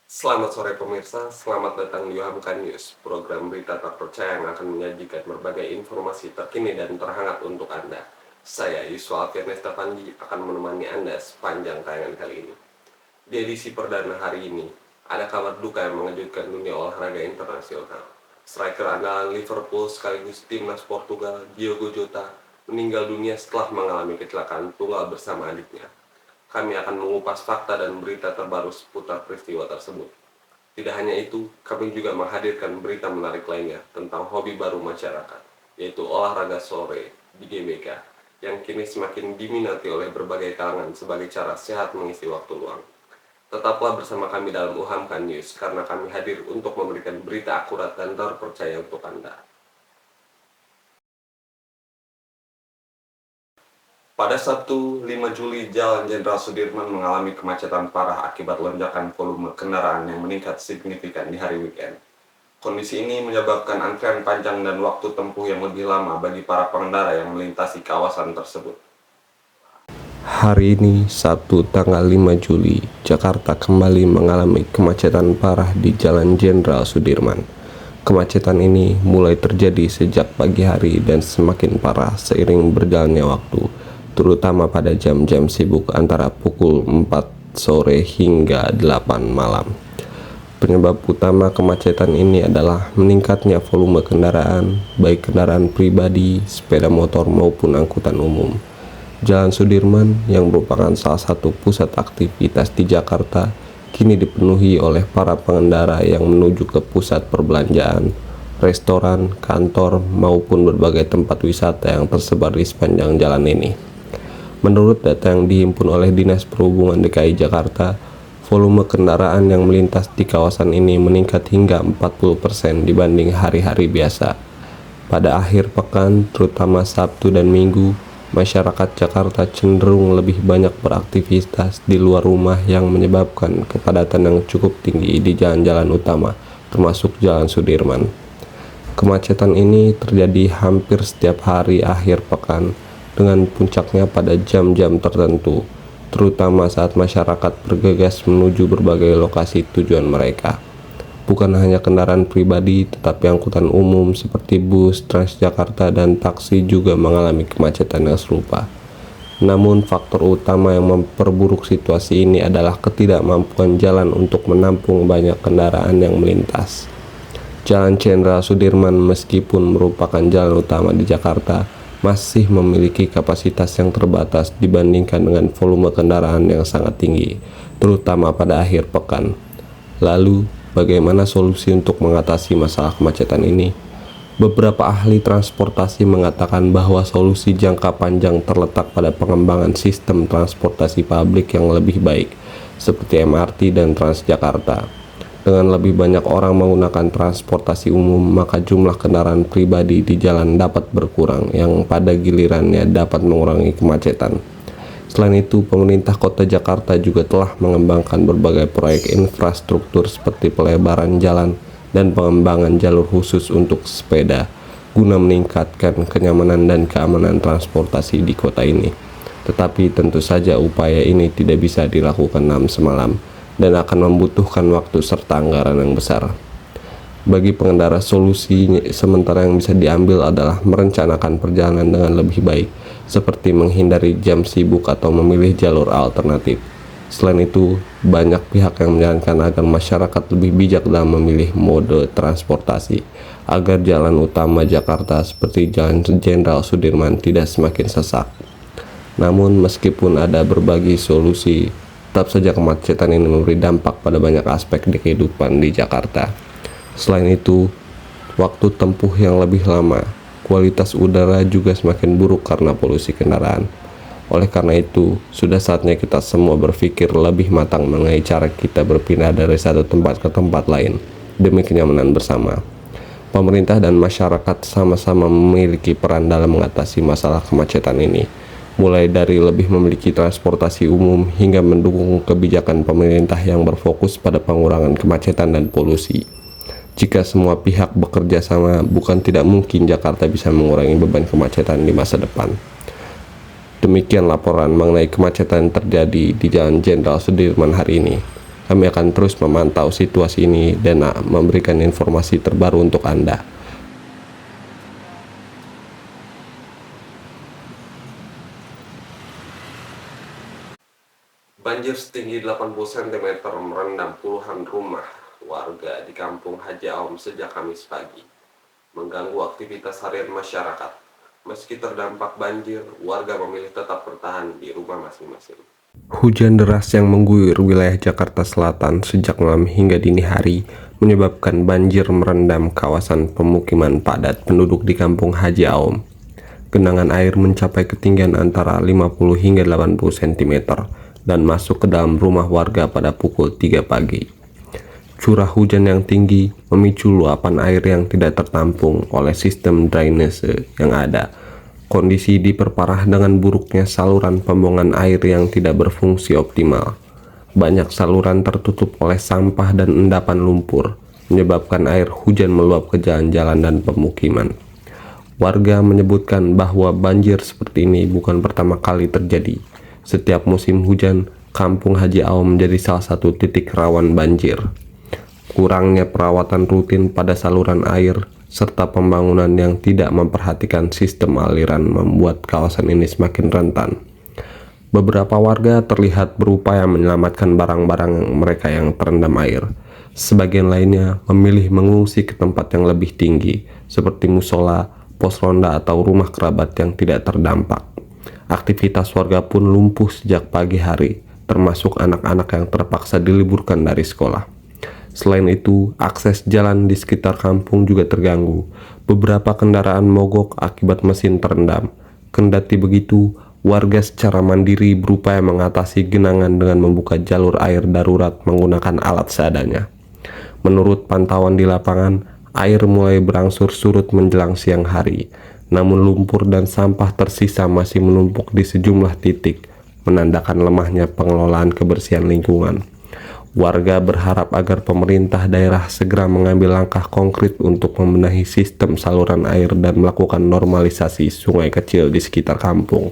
Selamat sore pemirsa, selamat datang di Yohamka News, program berita terpercaya yang akan menyajikan berbagai informasi terkini dan terhangat untuk Anda. Saya, Yusuf Alfian Estafandi, akan menemani Anda sepanjang tayangan kali ini. Di edisi perdana hari ini, ada kabar duka yang mengejutkan dunia olahraga internasional. Striker andalan Liverpool sekaligus timnas Portugal, Diogo Jota, meninggal dunia setelah mengalami kecelakaan tunggal bersama adiknya. Kami akan mengupas fakta dan berita terbaru seputar peristiwa tersebut. Tidak hanya itu, kami juga menghadirkan berita menarik lainnya tentang hobi baru masyarakat, yaitu olahraga sore di GBK, yang kini semakin diminati oleh berbagai kalangan sebagai cara sehat mengisi waktu luang. Tetaplah bersama kami dalam UHAMKA News, karena kami hadir untuk memberikan berita akurat dan terpercaya untuk Anda. Pada Sabtu 5 Juli, Jalan Jenderal Sudirman mengalami kemacetan parah akibat lonjakan volume kendaraan yang meningkat signifikan di hari weekend. Kondisi ini menyebabkan antrian panjang dan waktu tempuh yang lebih lama bagi para pengendara yang melintasi kawasan tersebut. Hari ini, Sabtu tanggal 5 Juli, Jakarta kembali mengalami kemacetan parah di Jalan Jenderal Sudirman. Kemacetan ini mulai terjadi sejak pagi hari dan semakin parah seiring berjalannya waktu, terutama pada jam-jam sibuk antara pukul 4 sore hingga 8 malam. Penyebab utama kemacetan ini adalah meningkatnya volume kendaraan, baik kendaraan pribadi, sepeda motor maupun angkutan umum. Jalan Sudirman yang merupakan salah satu pusat aktivitas di Jakarta kini dipenuhi oleh para pengendara yang menuju ke pusat perbelanjaan, restoran, kantor, maupun berbagai tempat wisata yang tersebar di sepanjang jalan ini. Menurut data yang dihimpun oleh Dinas Perhubungan DKI Jakarta, volume kendaraan yang melintas di kawasan ini meningkat hingga 40% dibanding hari-hari biasa. Pada akhir pekan, terutama Sabtu dan Minggu, masyarakat Jakarta cenderung lebih banyak beraktivitas di luar rumah yang menyebabkan kepadatan yang cukup tinggi di jalan-jalan utama, termasuk Jalan Sudirman. Kemacetan ini terjadi hampir setiap hari akhir pekan, dengan puncaknya pada jam-jam tertentu, terutama saat masyarakat bergegas menuju berbagai lokasi tujuan mereka. Bukan hanya kendaraan pribadi, tetapi angkutan umum seperti bus, Transjakarta, dan taksi juga mengalami kemacetan yang serupa. Namun, faktor utama yang memperburuk situasi ini adalah ketidakmampuan jalan untuk menampung banyak kendaraan yang melintas. Jalan Jenderal Sudirman meskipun merupakan jalan utama di Jakarta, masih memiliki kapasitas yang terbatas dibandingkan dengan volume kendaraan yang sangat tinggi, terutama pada akhir pekan. Lalu, bagaimana solusi untuk mengatasi masalah kemacetan ini? Beberapa ahli transportasi mengatakan bahwa solusi jangka panjang terletak pada pengembangan sistem transportasi publik yang lebih baik, seperti MRT dan Transjakarta. Dengan lebih banyak orang menggunakan transportasi umum, maka jumlah kendaraan pribadi di jalan dapat berkurang, yang pada gilirannya dapat mengurangi kemacetan. Selain itu, pemerintah kota Jakarta juga telah mengembangkan berbagai proyek infrastruktur seperti pelebaran jalan dan pengembangan jalur khusus untuk sepeda, guna meningkatkan kenyamanan dan keamanan transportasi di kota ini. Tetapi tentu saja upaya ini tidak bisa dilakukan dalam semalam, dan akan membutuhkan waktu serta anggaran yang besar. Bagi pengendara, solusi sementara yang bisa diambil adalah merencanakan perjalanan dengan lebih baik, seperti menghindari jam sibuk atau memilih jalur alternatif. Selain itu, banyak pihak yang menyarankan agar masyarakat lebih bijak dalam memilih mode transportasi, agar jalan utama Jakarta seperti Jalan Jenderal Sudirman tidak semakin sesak. Namun, meskipun ada berbagai solusi, tetap saja kemacetan ini memberi dampak pada banyak aspek di kehidupan di Jakarta. Selain itu, waktu tempuh yang lebih lama, kualitas udara juga semakin buruk karena polusi kendaraan. Oleh karena itu, sudah saatnya kita semua berpikir lebih matang mengenai cara kita berpindah dari satu tempat ke tempat lain demi kenyamanan bersama. Pemerintah dan masyarakat sama-sama memiliki peran dalam mengatasi masalah kemacetan ini, mulai dari lebih memiliki transportasi umum hingga mendukung kebijakan pemerintah yang berfokus pada pengurangan kemacetan dan polusi. Jika semua pihak bekerja sama, bukan tidak mungkin Jakarta bisa mengurangi beban kemacetan di masa depan. Demikian laporan mengenai kemacetan terjadi di Jalan Jenderal Sudirman hari ini. Kami akan terus memantau situasi ini dan memberikan informasi terbaru untuk Anda. Banjir setinggi 80 cm merendam puluhan rumah warga di Kampung Haji Aom sejak Kamis pagi, mengganggu aktivitas harian masyarakat. Meski terdampak banjir, warga memilih tetap bertahan di rumah masing-masing. Hujan deras yang mengguyur wilayah Jakarta Selatan sejak malam hingga dini hari menyebabkan banjir merendam kawasan pemukiman padat penduduk di Kampung Haji Aom. Genangan air mencapai ketinggian antara 50 hingga 80 cm dan masuk ke dalam rumah warga pada pukul 3 pagi. Curah hujan yang tinggi memicu luapan air yang tidak tertampung oleh sistem drainase yang ada. Kondisi diperparah dengan buruknya saluran pembuangan air yang tidak berfungsi optimal. Banyak saluran tertutup oleh sampah dan endapan lumpur, menyebabkan air hujan meluap ke jalan-jalan dan pemukiman. Warga menyebutkan bahwa banjir seperti ini bukan pertama kali terjadi. Setiap musim hujan, Kampung Haji Aom menjadi salah satu titik rawan banjir. Kurangnya perawatan rutin pada saluran air serta pembangunan yang tidak memperhatikan sistem aliran membuat kawasan ini semakin rentan. Beberapa warga terlihat berupaya menyelamatkan barang-barang mereka yang terendam air. Sebagian lainnya memilih mengungsi ke tempat yang lebih tinggi, seperti musola, pos ronda atau rumah kerabat yang tidak terdampak. Aktivitas warga pun lumpuh sejak pagi hari, termasuk anak-anak yang terpaksa diliburkan dari sekolah. Selain itu, akses jalan di sekitar kampung juga terganggu. Beberapa kendaraan mogok akibat mesin terendam. Kendati begitu, warga secara mandiri berupaya mengatasi genangan dengan membuka jalur air darurat menggunakan alat seadanya. Menurut pantauan di lapangan, air mulai berangsur surut menjelang siang hari. Namun lumpur dan sampah tersisa masih menumpuk di sejumlah titik, menandakan lemahnya pengelolaan kebersihan lingkungan. Warga berharap agar pemerintah daerah segera mengambil langkah konkret untuk membenahi sistem saluran air dan melakukan normalisasi sungai kecil di sekitar kampung.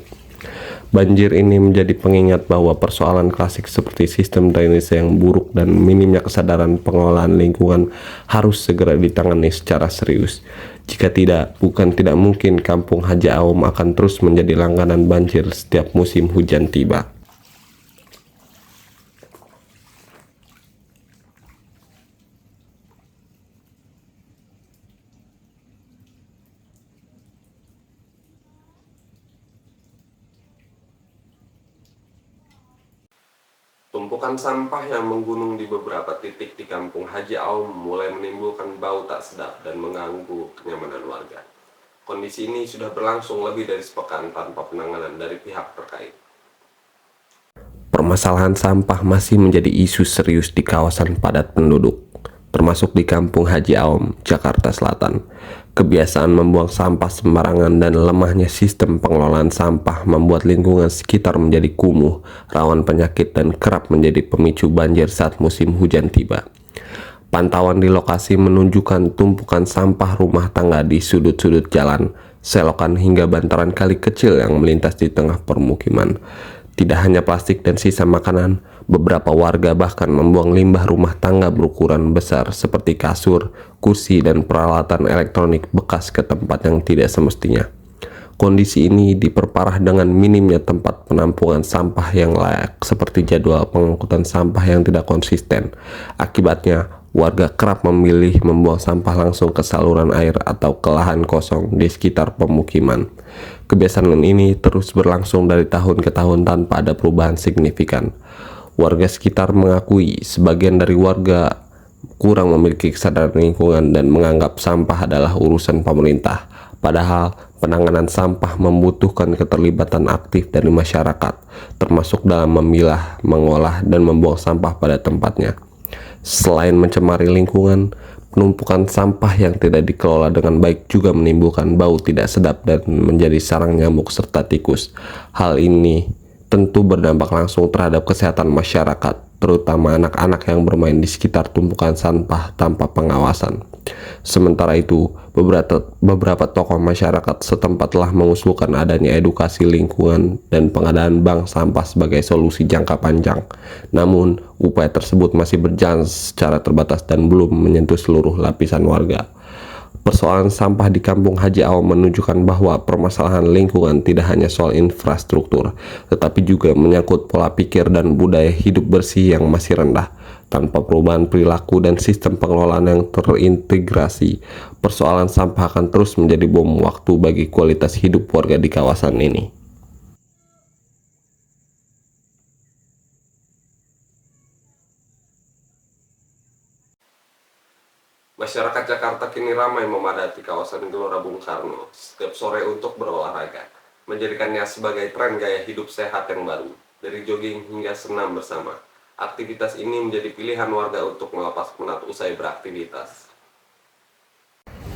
Banjir ini menjadi pengingat bahwa persoalan klasik seperti sistem drainase yang buruk dan minimnya kesadaran pengelolaan lingkungan harus segera ditangani secara serius. Jika tidak, bukan tidak mungkin Kampung Haji Aom akan terus menjadi langganan banjir setiap musim hujan tiba. Tumpukan sampah yang menggunung di beberapa titik di Kampung Haji Aom mulai menimbulkan bau tak sedap dan mengganggu kenyamanan warga. Kondisi ini sudah berlangsung lebih dari sepekan tanpa penanganan dari pihak terkait. Permasalahan sampah masih menjadi isu serius di kawasan padat penduduk, termasuk di Kampung Haji Aom, Jakarta Selatan. Kebiasaan membuang sampah sembarangan dan lemahnya sistem pengelolaan sampah membuat lingkungan sekitar menjadi kumuh, rawan penyakit dan kerap menjadi pemicu banjir saat musim hujan tiba. Pantauan di lokasi menunjukkan tumpukan sampah rumah tangga di sudut-sudut jalan, selokan hingga bantaran kali kecil yang melintas di tengah permukiman. Tidak hanya plastik dan sisa makanan, beberapa warga bahkan membuang limbah rumah tangga berukuran besar seperti kasur, kursi, dan peralatan elektronik bekas ke tempat yang tidak semestinya. Kondisi ini diperparah dengan minimnya tempat penampungan sampah yang layak, seperti jadwal pengangkutan sampah yang tidak konsisten. Akibatnya, warga kerap memilih membuang sampah langsung ke saluran air atau ke lahan kosong di sekitar pemukiman. Kebiasaan ini terus berlangsung dari tahun ke tahun tanpa ada perubahan signifikan. Warga sekitar mengakui sebagian dari warga kurang memiliki kesadaran lingkungan dan menganggap sampah adalah urusan pemerintah. Padahal penanganan sampah membutuhkan keterlibatan aktif dari masyarakat, termasuk dalam memilah, mengolah, dan membuang sampah pada tempatnya. Selain mencemari lingkungan, penumpukan sampah yang tidak dikelola dengan baik juga menimbulkan bau tidak sedap dan menjadi sarang nyamuk serta tikus. Hal ini tentu berdampak langsung terhadap kesehatan masyarakat, terutama anak-anak yang bermain di sekitar tumpukan sampah tanpa pengawasan. Sementara itu, beberapa tokoh masyarakat setempat telah mengusulkan adanya edukasi lingkungan dan pengadaan bank sampah sebagai solusi jangka panjang. Namun, upaya tersebut masih berjalan secara terbatas dan belum menyentuh seluruh lapisan warga. Persoalan sampah di Kampung Haji Awam menunjukkan bahwa permasalahan lingkungan tidak hanya soal infrastruktur, tetapi juga menyangkut pola pikir dan budaya hidup bersih yang masih rendah. Tanpa perubahan perilaku dan sistem pengelolaan yang terintegrasi, persoalan sampah akan terus menjadi bom waktu bagi kualitas hidup warga di kawasan ini. Masyarakat Jakarta kini ramai memadati kawasan Gelora Bung Karno setiap sore untuk berolahraga, menjadikannya sebagai tren gaya hidup sehat yang baru, dari jogging hingga senam bersama. Aktivitas ini menjadi pilihan warga untuk melepas penat usai beraktivitas.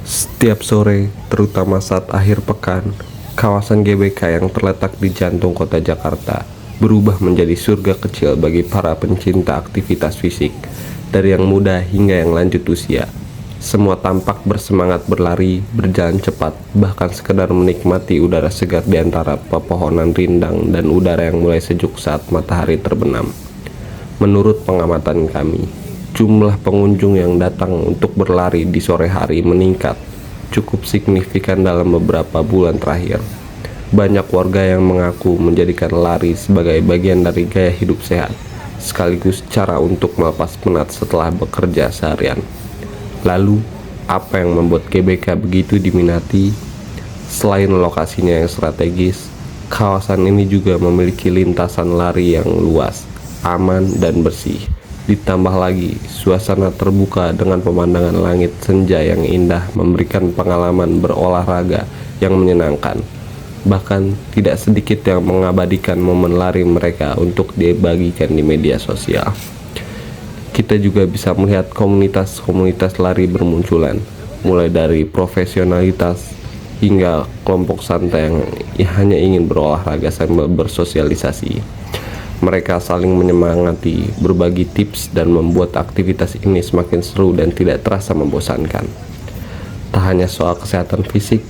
Setiap sore, terutama saat akhir pekan, kawasan GBK yang terletak di jantung kota Jakarta berubah menjadi surga kecil bagi para pencinta aktivitas fisik, dari yang muda hingga yang lanjut usia. Semua tampak bersemangat berlari, berjalan cepat, bahkan sekedar menikmati udara segar di antara pepohonan rindang dan udara yang mulai sejuk saat matahari terbenam. Menurut pengamatan kami, jumlah pengunjung yang datang untuk berlari di sore hari meningkat cukup signifikan dalam beberapa bulan terakhir. Banyak warga yang mengaku menjadikan lari sebagai bagian dari gaya hidup sehat, sekaligus cara untuk melepas penat setelah bekerja seharian. Lalu, apa yang membuat GBK begitu diminati? Selain lokasinya yang strategis, kawasan ini juga memiliki lintasan lari yang luas, aman dan bersih. Ditambah lagi, suasana terbuka dengan pemandangan langit senja yang indah memberikan pengalaman berolahraga yang menyenangkan. Bahkan tidak sedikit yang mengabadikan momen lari mereka untuk dibagikan di media sosial. Kita juga bisa melihat komunitas-komunitas lari bermunculan, mulai dari profesionalitas hingga kelompok santai yang hanya ingin berolahraga sambil bersosialisasi. Mereka saling menyemangati, berbagi tips, dan membuat aktivitas ini semakin seru dan tidak terasa membosankan. Tak hanya soal kesehatan fisik,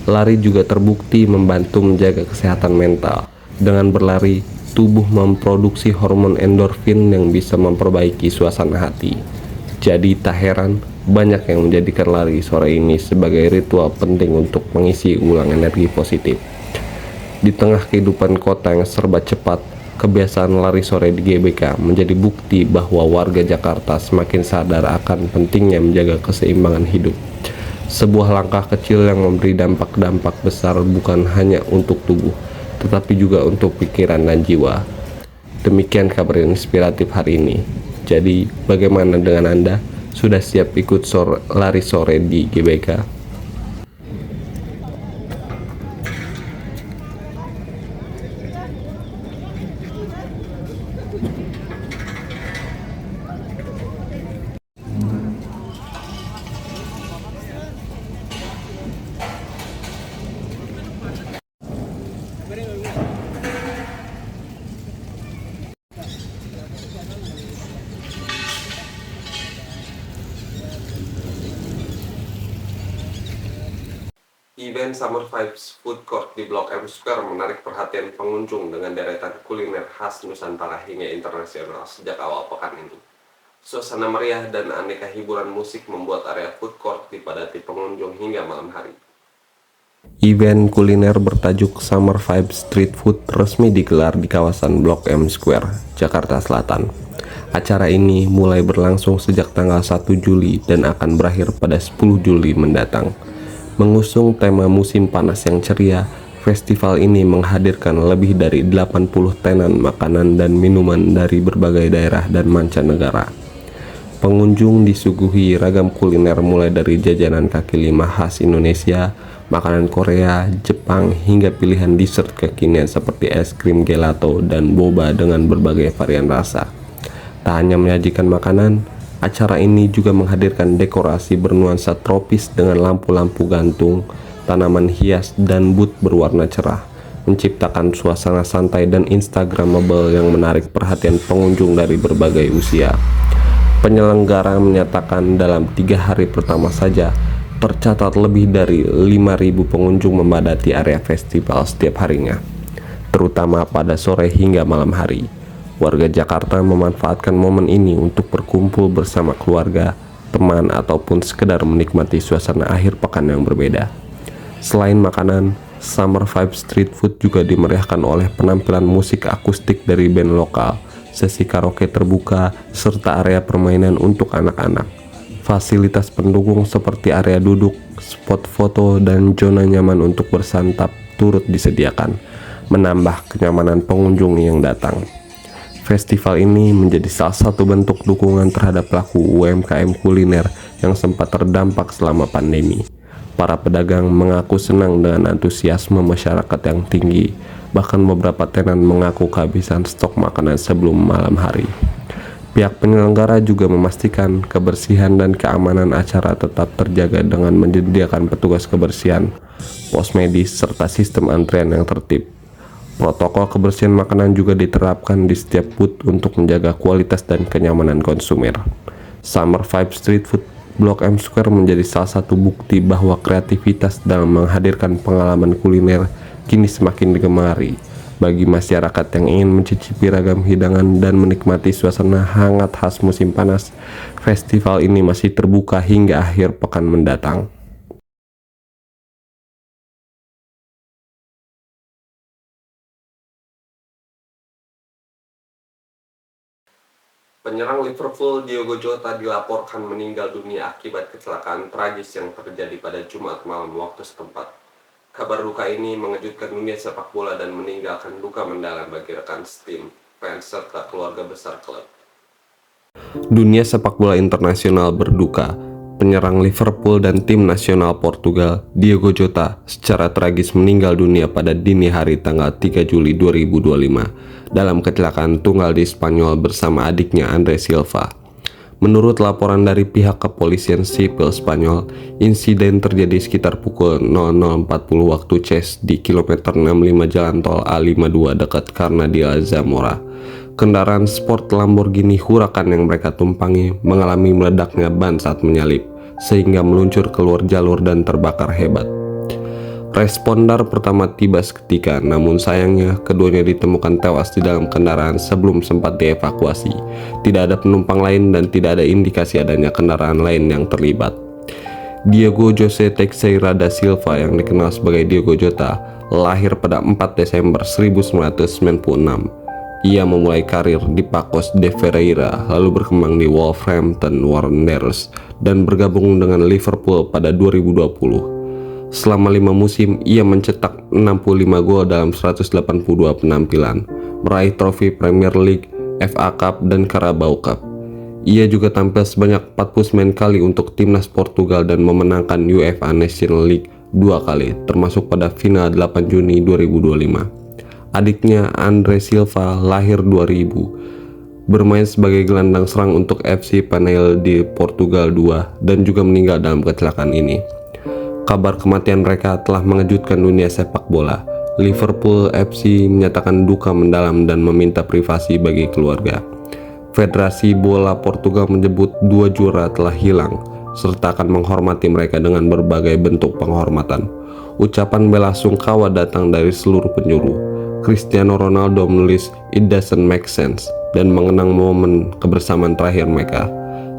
lari juga terbukti membantu menjaga kesehatan mental. Dengan berlari, tubuh memproduksi hormon endorfin yang bisa memperbaiki suasana hati. Jadi tak heran, banyak yang menjadikan lari sore ini sebagai ritual penting untuk mengisi ulang energi positif. Di tengah kehidupan kota yang serba cepat, kebiasaan lari sore di GBK menjadi bukti bahwa warga Jakarta semakin sadar akan pentingnya menjaga keseimbangan hidup. Sebuah langkah kecil yang memberi dampak-dampak besar bukan hanya untuk tubuh, tetapi juga untuk pikiran dan jiwa. Demikian kabar inspiratif hari ini. Jadi, bagaimana dengan Anda? Sudah siap ikut lari sore di GBK? Event Summer Vibes Food Court di Blok M Square menarik perhatian pengunjung dengan deretan kuliner khas Nusantara hingga internasional sejak awal pekan ini. Suasana meriah dan aneka hiburan musik membuat area food court dipadati pengunjung hingga malam hari. Event kuliner bertajuk Summer Vibes Street Food resmi digelar di kawasan Blok M Square, Jakarta Selatan. Acara ini mulai berlangsung sejak tanggal 1 Juli dan akan berakhir pada 10 Juli mendatang. Mengusung tema musim panas yang ceria, festival ini menghadirkan lebih dari 80 tenan makanan dan minuman dari berbagai daerah dan mancanegara. Pengunjung disuguhi ragam kuliner mulai dari jajanan kaki lima khas Indonesia, makanan Korea, Jepang, hingga pilihan dessert kekinian seperti es krim gelato dan boba dengan berbagai varian rasa. Tak hanya menyajikan makanan, acara ini juga menghadirkan dekorasi bernuansa tropis dengan lampu-lampu gantung, tanaman hias, dan booth berwarna cerah, menciptakan suasana santai dan instagramable yang menarik perhatian pengunjung dari berbagai usia. Penyelenggara menyatakan dalam 3 hari pertama saja, Tercatat lebih dari 5.000 pengunjung memadati area festival setiap harinya, terutama pada sore hingga malam hari. Warga Jakarta memanfaatkan momen ini untuk berkumpul bersama keluarga, teman, ataupun sekedar menikmati suasana akhir pekan yang berbeda. Selain makanan, Summer Vibe Street Food juga dimeriahkan oleh penampilan musik akustik dari band lokal, sesi karaoke terbuka, serta area permainan untuk anak-anak. Fasilitas pendukung seperti area duduk, spot foto, dan zona nyaman untuk bersantap turut disediakan, menambah kenyamanan pengunjung yang datang. Festival ini menjadi salah satu bentuk dukungan terhadap pelaku UMKM kuliner yang sempat terdampak selama pandemi. Para pedagang mengaku senang dengan antusiasme masyarakat yang tinggi, bahkan beberapa tenan mengaku kehabisan stok makanan sebelum malam hari. Pihak penyelenggara juga memastikan kebersihan dan keamanan acara tetap terjaga dengan menyediakan petugas kebersihan, pos medis, serta sistem antrian yang tertib. Protokol kebersihan makanan juga diterapkan di setiap booth untuk menjaga kualitas dan kenyamanan konsumen. Summer Vibe Street Food Blok M Square menjadi salah satu bukti bahwa kreativitas dalam menghadirkan pengalaman kuliner kini semakin digemari. Bagi masyarakat yang ingin mencicipi ragam hidangan dan menikmati suasana hangat khas musim panas, festival ini masih terbuka hingga akhir pekan mendatang. Penyerang Liverpool Diogo Jota dilaporkan meninggal dunia akibat kecelakaan tragis yang terjadi pada Jumat malam waktu setempat. Kabar duka ini mengejutkan dunia sepak bola dan meninggalkan duka mendalam bagi rekan setim, fans, serta keluarga besar klub. Dunia sepak bola internasional berduka. Penyerang Liverpool dan tim nasional Portugal, Diogo Jota, secara tragis meninggal dunia pada dini hari tanggal 3 Juli 2025 dalam kecelakaan tunggal di Spanyol bersama adiknya Andre Silva. Menurut laporan dari pihak kepolisian sipil Spanyol, insiden terjadi sekitar pukul 00.40 waktu CES di kilometer 65 Jalan Tol A52 dekat Carnadilla Zamora. Kendaraan sport Lamborghini Huracan yang mereka tumpangi mengalami meledaknya ban saat menyalip, sehingga meluncur keluar jalur dan terbakar hebat. Responder pertama tiba seketika, namun sayangnya keduanya ditemukan tewas di dalam kendaraan sebelum sempat dievakuasi. Tidak ada penumpang lain dan tidak ada indikasi adanya kendaraan lain yang terlibat. Diogo José Teixeira da Silva yang dikenal sebagai Diogo Jota lahir pada 4 Desember 1996. Ia memulai karir di Paços de Ferreira, lalu berkembang di Wolverhampton Wanderers dan bergabung dengan Liverpool pada 2020. Selama 5 musim, ia mencetak 65 gol dalam 182 penampilan, meraih trofi Premier League, FA Cup, dan Carabao Cup. Ia juga tampil sebanyak 49 kali untuk timnas Portugal dan memenangkan UEFA Nations League 2 kali, termasuk pada final 8 Juni 2025. Adiknya Andre Silva lahir 2000, bermain sebagai gelandang serang untuk FC Panel di Portugal 2 dan juga meninggal dalam kecelakaan ini. Kabar kematian mereka telah mengejutkan dunia sepak bola. Liverpool FC menyatakan duka mendalam dan meminta privasi bagi keluarga. Federasi Bola Portugal menyebut 2 juara telah hilang, serta akan menghormati mereka dengan berbagai bentuk penghormatan. Ucapan bela sungkawa datang dari seluruh penjuru. Cristiano Ronaldo menulis "It doesn't make sense" dan mengenang momen kebersamaan terakhir mereka.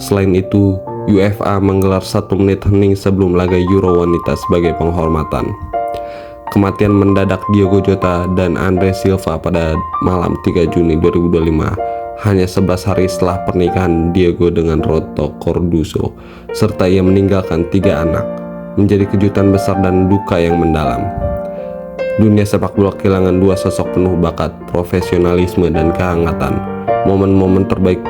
Selain itu, UEFA menggelar 1 menit hening sebelum laga Euro wanita sebagai penghormatan. Kematian mendadak Diogo Jota dan Andre Silva pada malam 3 Juni 2025, hanya 11 hari setelah pernikahan Diogo dengan Roto Corduso, serta ia meninggalkan 3 anak, menjadi kejutan besar dan duka yang mendalam. Dunia sepak bola kehilangan 2 sosok penuh bakat, profesionalisme, dan kehangatan. Momen-momen terbaik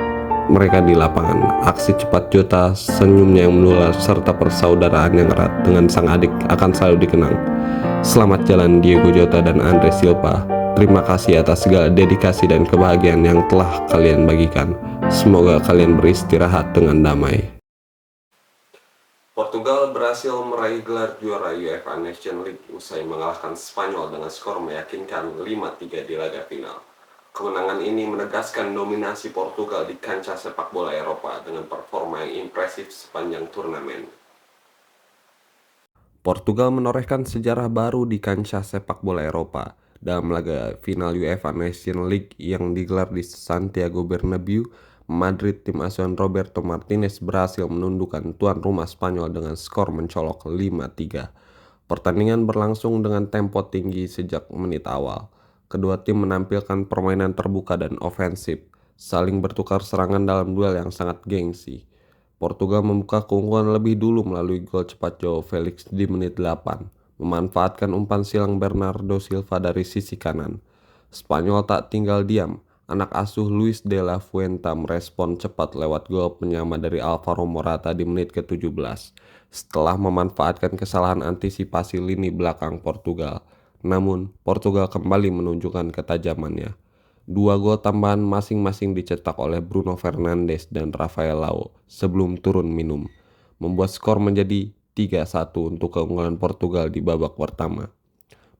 mereka di lapangan, aksi cepat Jota, senyumnya yang menular, serta persaudaraan yang erat dengan sang adik akan selalu dikenang. Selamat jalan Diogo Jota dan Andre Silva. Terima kasih atas segala dedikasi dan kebahagiaan yang telah kalian bagikan. Semoga kalian beristirahat dengan damai. Portugal berhasil meraih gelar juara UEFA Nations League usai mengalahkan Spanyol dengan skor meyakinkan 5-3 di laga final. Kemenangan ini menegaskan dominasi Portugal di kancah sepak bola Eropa dengan performa yang impresif sepanjang turnamen. Portugal menorehkan sejarah baru di kancah sepak bola Eropa. Dalam laga final UEFA Nations League yang digelar di Santiago Bernabeu, Madrid tim asuhan Roberto Martinez berhasil menundukkan tuan rumah Spanyol dengan skor mencolok 5-3. Pertandingan berlangsung dengan tempo tinggi sejak menit awal. Kedua tim menampilkan permainan terbuka dan ofensif, saling bertukar serangan dalam duel yang sangat gengsi. Portugal membuka keunggulan lebih dulu melalui gol cepat Joao Felix di menit 8, memanfaatkan umpan silang Bernardo Silva dari sisi kanan. Spanyol tak tinggal diam. Anak asuh Luis de la Fuente merespon cepat lewat gol penyama dari Alvaro Morata di menit ke-17 setelah memanfaatkan kesalahan antisipasi lini belakang Portugal. Namun, Portugal kembali menunjukkan ketajamannya. Dua gol tambahan masing-masing dicetak oleh Bruno Fernandes dan Rafael Leao sebelum turun minum, membuat skor menjadi 3-1 untuk keunggulan Portugal di babak pertama.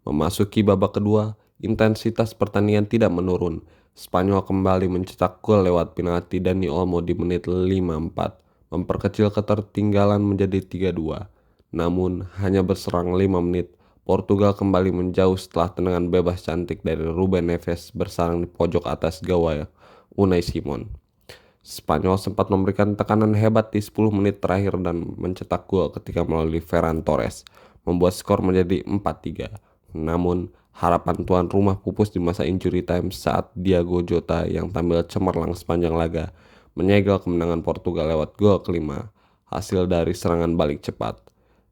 Memasuki babak kedua, intensitas pertandingan tidak menurun. Spanyol kembali mencetak gol lewat penalti Dani Olmo di menit 54, memperkecil ketertinggalan menjadi 3-2. Namun, hanya berserang 5 menit, Portugal kembali menjauh setelah tendangan bebas cantik dari Ruben Neves bersarang di pojok atas gawai Unai Simon. Spanyol sempat memberikan tekanan hebat di 10 menit terakhir dan mencetak gol ketika melalui Ferran Torres, membuat skor menjadi 4-3. Namun, harapan tuan rumah pupus di masa injury time saat Diogo Jota yang tampil cemerlang sepanjang laga menyegel kemenangan Portugal lewat gol kelima, hasil dari serangan balik cepat.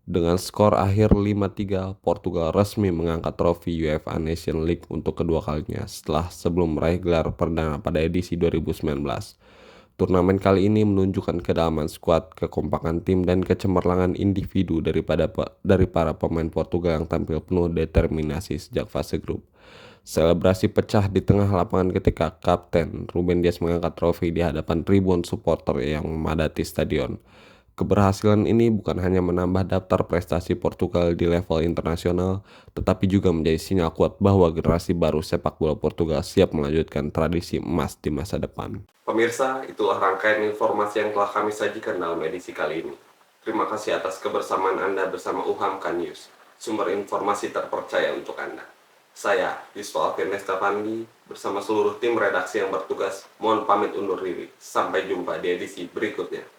Dengan skor akhir 5-3, Portugal resmi mengangkat trofi UEFA Nations League untuk kedua kalinya setelah sebelum meraih gelar perdana pada edisi 2019. Turnamen kali ini menunjukkan kedalaman skuad, kekompakan tim, dan kecemerlangan individu dari para pemain Portugal yang tampil penuh determinasi sejak fase grup. Selebrasi pecah di tengah lapangan ketika Kapten Ruben Dias mengangkat trofi di hadapan ribuan supporter yang memadati stadion. Keberhasilan ini bukan hanya menambah daftar prestasi Portugal di level internasional, tetapi juga menjadi sinyal kuat bahwa generasi baru sepak bola Portugal siap melanjutkan tradisi emas di masa depan. Pemirsa, itulah rangkaian informasi yang telah kami sajikan dalam edisi kali ini. Terima kasih atas kebersamaan Anda bersama UHAMKA News, sumber informasi terpercaya untuk Anda. Saya, Yusuf Alvin Estafandi, bersama seluruh tim redaksi yang bertugas, mohon pamit undur diri. Sampai jumpa di edisi berikutnya.